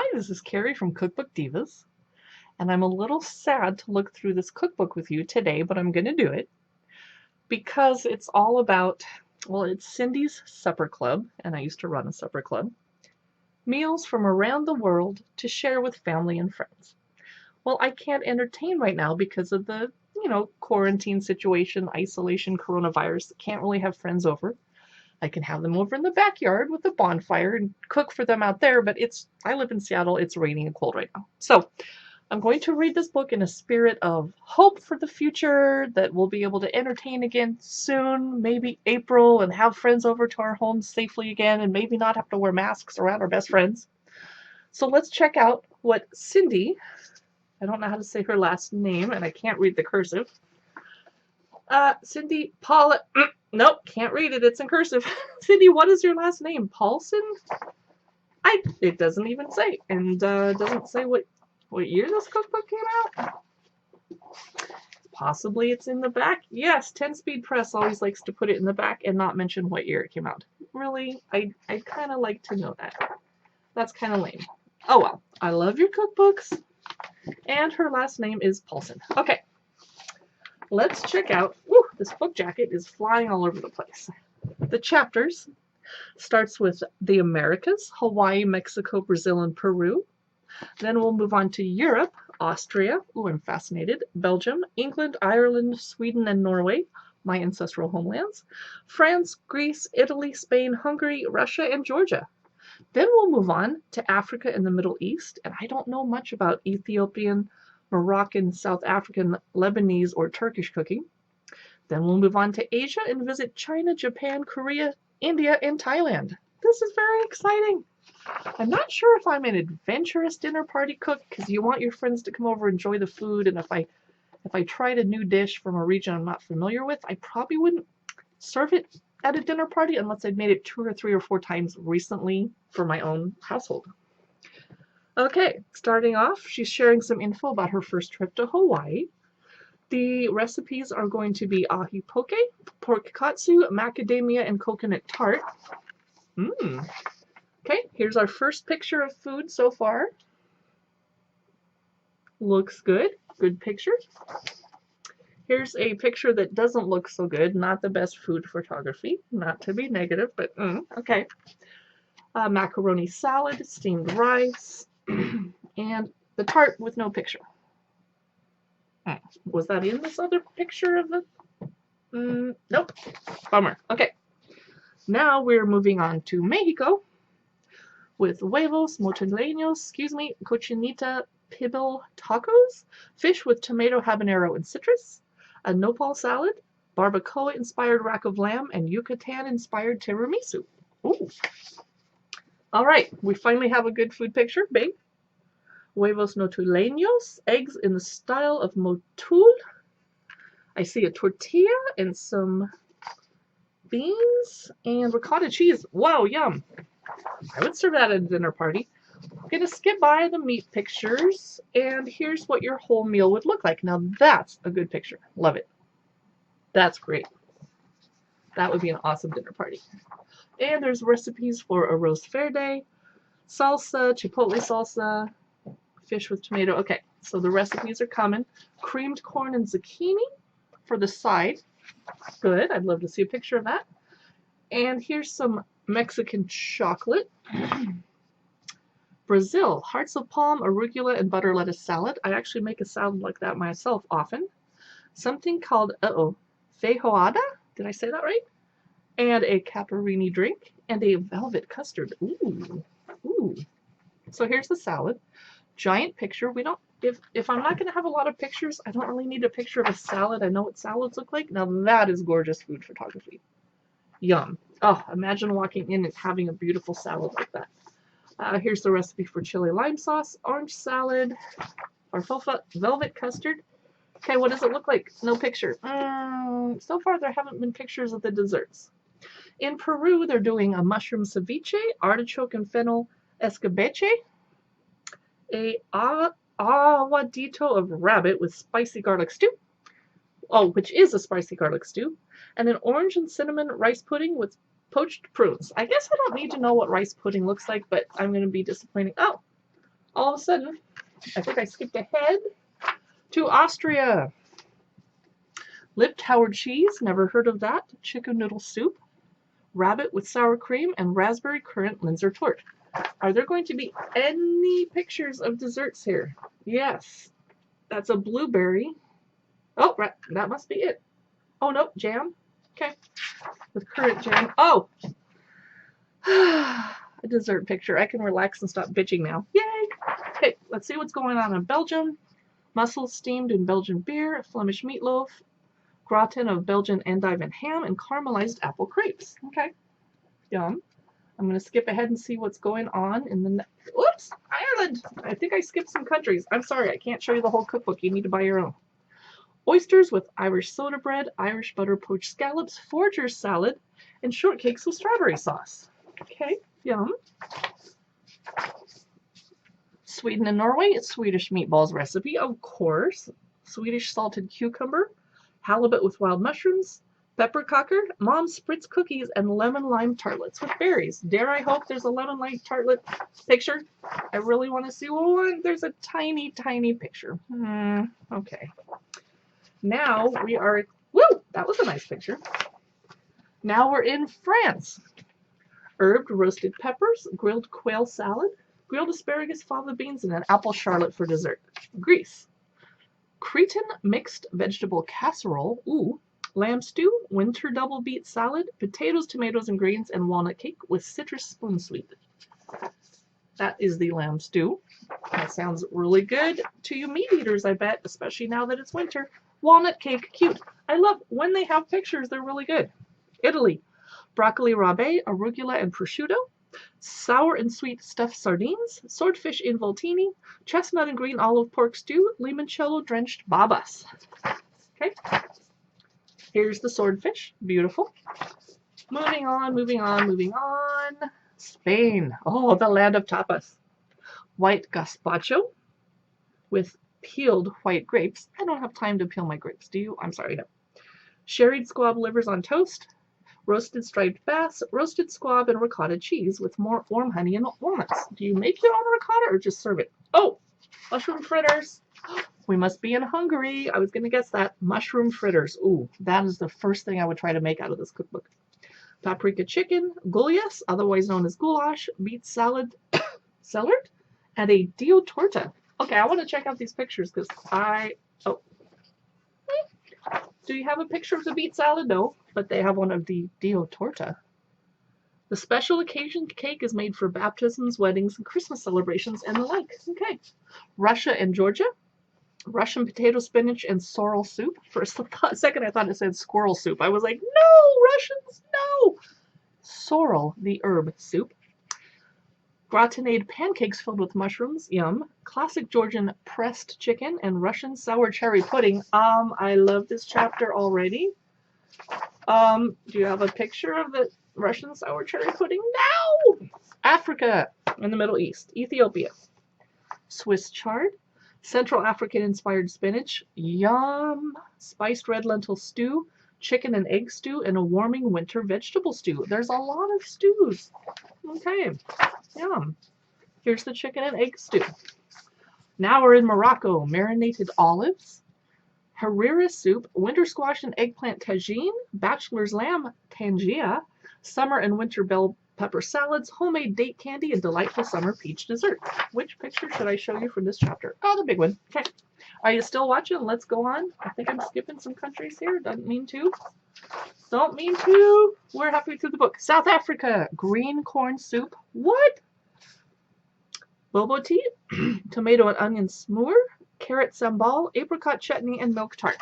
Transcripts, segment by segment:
Hi, this is Carrie from Cookbook Divas, and I'm a little sad to look through this cookbook with you today, but I'm going to do it because it's all about, well, it's Cindy's Supper Club, and I used to run a supper club, meals from around the world to share with family and friends. Well, I can't entertain right now because of the, quarantine situation, isolation, coronavirus. Can't really have friends over. I can have them over in the backyard with a bonfire and cook for them out there, but I live in Seattle, it's raining and cold right now. So I'm going to read this book in a spirit of hope for the future, that we'll be able to entertain again soon, maybe April, and have friends over to our homes safely again, and maybe not have to wear masks around our best friends. So let's check out what Cindy, I don't know how to say her last name, and I can't read the cursive. Cindy Pawlcyn. Nope, can't read it. It's in cursive. Cindy, what is your last name? Pawlcyn? It doesn't even say, and doesn't say what year this cookbook came out. Possibly it's in the back. Yes, 10-Speed Press always likes to put it in the back and not mention what year it came out. Really, I kind of like to know that. That's kind of lame. Oh well, I love your cookbooks. And her last name is Pawlcyn. Okay. Let's check out, this book jacket is flying all over the place. The chapters starts with the Americas, Hawaii, Mexico, Brazil, and Peru. Then we'll move on to Europe, Austria, I'm fascinated, Belgium, England, Ireland, Sweden, and Norway, my ancestral homelands, France, Greece, Italy, Spain, Hungary, Russia, and Georgia. Then we'll move on to Africa and the Middle East, and I don't know much about Ethiopian, Moroccan, South African, Lebanese, or Turkish cooking. Then we'll move on to Asia and visit China, Japan, Korea, India, and Thailand. This is very exciting. I'm not sure if I'm an adventurous dinner party cook because you want your friends to come over and enjoy the food, and if I tried a new dish from a region I'm not familiar with, I probably wouldn't serve it at a dinner party unless I'd made it 2 or 3 or 4 times recently for my own household. Okay, starting off, she's sharing some info about her first trip to Hawaii. The recipes are going to be ahi poke, pork katsu, macadamia, and coconut tart. Okay, here's our first picture of food so far. Looks good. Good picture. Here's a picture that doesn't look so good. Not the best food photography. Not to be negative, but okay. Macaroni salad, steamed rice, and the tart with no picture. Was that in this other picture of the... nope. Bummer. Okay. Now we're moving on to Mexico with huevos motileños, cochinita pibil tacos, fish with tomato, habanero, and citrus, a nopal salad, barbacoa-inspired rack of lamb, and Yucatan-inspired tiramisu. Ooh. All right, we finally have a good food picture. Big. Huevos motileños, eggs in the style of motul. I see a tortilla and some beans and ricotta cheese. Wow, yum. I would serve that at a dinner party. I'm going to skip by the meat pictures, and here's what your whole meal would look like. Now that's a good picture. Love it. That's great. That would be an awesome dinner party. And there's recipes for arroz verde, salsa, chipotle salsa, fish with tomato. Okay, so the recipes are coming. Creamed corn and zucchini for the side. Good, I'd love to see a picture of that. And here's some Mexican chocolate. Brazil, hearts of palm, arugula, and butter lettuce salad. I actually make a salad like that myself often. Something called, feijoada? Did I say that right? And a caipirinha drink, and a velvet custard. Ooh. So here's the salad. Giant picture. We don't, if I'm not going to have a lot of pictures, I don't really need a picture of a salad. I know what salads look like. Now that is gorgeous food photography. Yum. Oh, imagine walking in and having a beautiful salad like that. Here's the recipe for chili lime sauce, orange salad, farfalle, velvet custard. Okay, what does it look like? No picture. So far there haven't been pictures of the desserts. In Peru, they're doing a mushroom ceviche, artichoke and fennel escabeche, a aguadito of rabbit with spicy garlic stew, which is a spicy garlic stew, and an orange and cinnamon rice pudding with poached prunes. I guess I don't need to know what rice pudding looks like, but I'm going to be disappointing. Oh, all of a sudden, I think I skipped ahead to Austria. Liptauer cheese, never heard of that. Chicken noodle soup. Rabbit with sour cream and raspberry currant Linzer torte. Are there going to be any pictures of desserts here? Yes. That's a blueberry. Oh, right. That must be it. Oh, no. Jam. Okay. With currant jam. Oh! A dessert picture. I can relax and stop bitching now. Yay! Okay, let's see what's going on in Belgium. Mussels steamed in Belgian beer, Flemish meatloaf, gratin of Belgian endive and ham, and caramelized apple crepes. Okay. Yum. I'm going to skip ahead and see what's going on in the... Whoops! Ireland! I think I skipped some countries. I'm sorry, I can't show you the whole cookbook. You need to buy your own. Oysters with Irish soda bread, Irish butter poached scallops, Forager's salad, and shortcakes with strawberry sauce. Okay, yum. Sweden and Norway, Swedish meatballs recipe, of course. Swedish salted cucumber, halibut with wild mushrooms, peppercocker, mom's spritz cookies, and lemon lime tartlets with berries. Dare I hope there's a lemon lime tartlet picture? I really want to see one. There's a tiny, tiny picture. Okay. Now we are, woo, that was a nice picture. Now we're in France. Herbed roasted peppers, grilled quail salad, grilled asparagus, fava beans, and an apple charlotte for dessert. Greece. Cretan mixed vegetable casserole, ooh, lamb stew, winter double beet salad, potatoes, tomatoes, and greens, and walnut cake with citrus spoon sweet. That is the lamb stew. That sounds really good to you meat eaters, I bet, especially now that it's winter. Walnut cake, cute. I love when they have pictures, they're really good. Italy. Broccoli rabe, arugula, and prosciutto. Sour and sweet stuffed sardines, swordfish in voltini, chestnut and green olive pork stew, limoncello drenched babas. Okay. Here's the swordfish. Beautiful. Moving on, moving on, moving on. Spain. Oh, the land of tapas. White gazpacho with peeled white grapes. I don't have time to peel my grapes, do you? I'm sorry, no. Sherried squab livers on toast. Roasted striped bass, roasted squab, and ricotta cheese with more warm honey and walnuts. Do you make your own ricotta or just serve it? Oh, mushroom fritters. We must be in Hungary. I was going to guess that. Mushroom fritters. Ooh, that is the first thing I would try to make out of this cookbook. Paprika chicken, gulyas, otherwise known as goulash, beet salad, celery, and a dio torta. Okay, I want to check out these pictures because oh. Do you have a picture of the beet salad? No, but they have one of the dio torta. The special occasion cake is made for baptisms, weddings, and Christmas celebrations, and the like. Okay. Russia and Georgia. Russian potato, spinach, and sorrel soup. For a second, I thought it said squirrel soup. I was like, no, Russians, no. Sorrel, the herb soup. Gratinade pancakes filled with mushrooms, yum. Classic Georgian pressed chicken and Russian sour cherry pudding. I love this chapter already. Do you have a picture of the Russian sour cherry pudding? No! Africa in the Middle East. Ethiopia. Swiss chard. Central African inspired spinach. Yum. Spiced red lentil stew. Chicken and egg stew, and a warming winter vegetable stew. There's a lot of stews. Okay. Yum. Here's the chicken and egg stew. Now we're in Morocco. Marinated olives, harira soup, winter squash and eggplant tagine, bachelor's lamb tangia, summer and winter bell pepper salads, homemade date candy, and delightful summer peach dessert. Which picture should I show you from this chapter? Oh, the big one. Okay. Are you still watching? Let's go on. I think I'm skipping some countries here. Doesn't mean to. Don't mean to. We're halfway through the book. South Africa. Green corn soup. What? Bobo tea. Tomato and onion smoor. Carrot sambal. Apricot chutney and milk tart.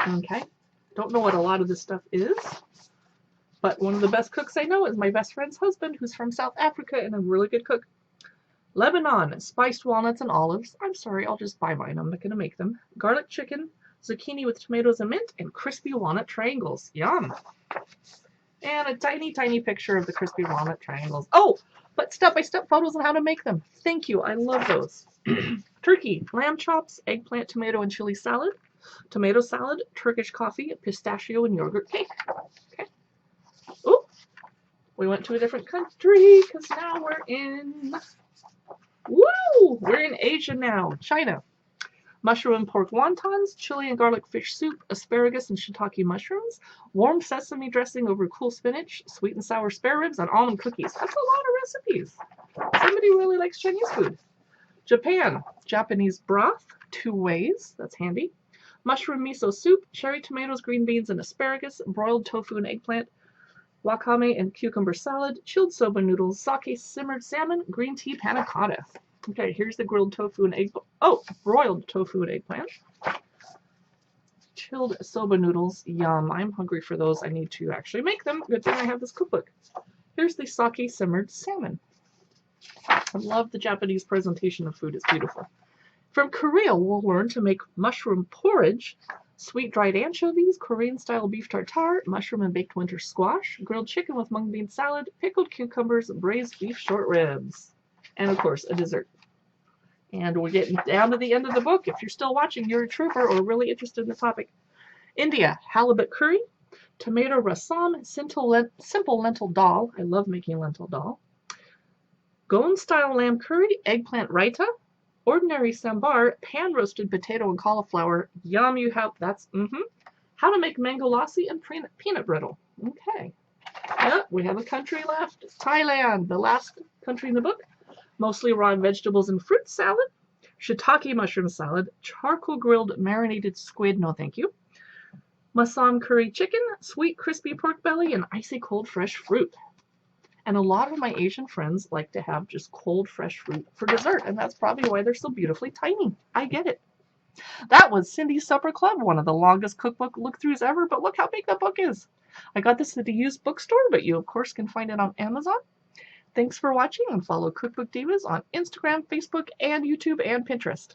Okay. Don't know what a lot of this stuff is. But one of the best cooks I know is my best friend's husband, who's from South Africa and a really good cook. Lebanon, spiced walnuts and olives. I'm sorry, I'll just buy mine. I'm not going to make them. Garlic chicken, zucchini with tomatoes and mint, and crispy walnut triangles. Yum. And a tiny, tiny picture of the crispy walnut triangles. Oh, but step-by-step photos on how to make them. Thank you. I love those. Turkey, lamb chops, eggplant, tomato, and chili salad, tomato salad, Turkish coffee, pistachio, and yogurt cake. Okay. Oh, we went to a different country because now we're in Woo! We're in Asia now. China. Mushroom and pork wontons, chili and garlic fish soup, asparagus and shiitake mushrooms, warm sesame dressing over cool spinach, sweet and sour spare ribs, and almond cookies. That's a lot of recipes. Somebody really likes Chinese food. Japan. Japanese broth, 2 ways. That's handy. Mushroom miso soup, cherry tomatoes, green beans, and asparagus, broiled tofu and eggplant, wakame and cucumber salad, chilled soba noodles, sake simmered salmon, green tea panna cotta. Okay, here's the grilled tofu and broiled tofu and eggplant. Chilled soba noodles, yum. I'm hungry for those. I need to actually make them. Good thing I have this cookbook. Here's the sake simmered salmon. I love the Japanese presentation of food. It's beautiful. From Korea, we'll learn to make mushroom porridge, sweet dried anchovies, Korean-style beef tartare, mushroom and baked winter squash, grilled chicken with mung bean salad, pickled cucumbers, braised beef short ribs, and of course, a dessert. And we're getting down to the end of the book. If you're still watching, you're a trooper or really interested in the topic. India, halibut curry, tomato rasam, simple lentil dal. I love making lentil dal. Goan-style lamb curry, eggplant raita, ordinary sambar, pan-roasted potato and cauliflower. Yum, you have, How to make mango lassi and peanut brittle. Okay. Yep, we have a country left. Thailand, the last country in the book. Mostly raw vegetables and fruit salad, shiitake mushroom salad, charcoal grilled marinated squid, no thank you, masam curry chicken, sweet crispy pork belly, and icy cold fresh fruit. And a lot of my Asian friends like to have just cold fresh fruit for dessert, and that's probably why they're so beautifully tiny. I get it. That was Cindy's Supper Club, one of the longest cookbook look-throughs ever, but look how big that book is. I got this at a used bookstore, but you of course can find it on Amazon. Thanks for watching, and follow Cookbook Divas on Instagram, Facebook, and YouTube, and Pinterest.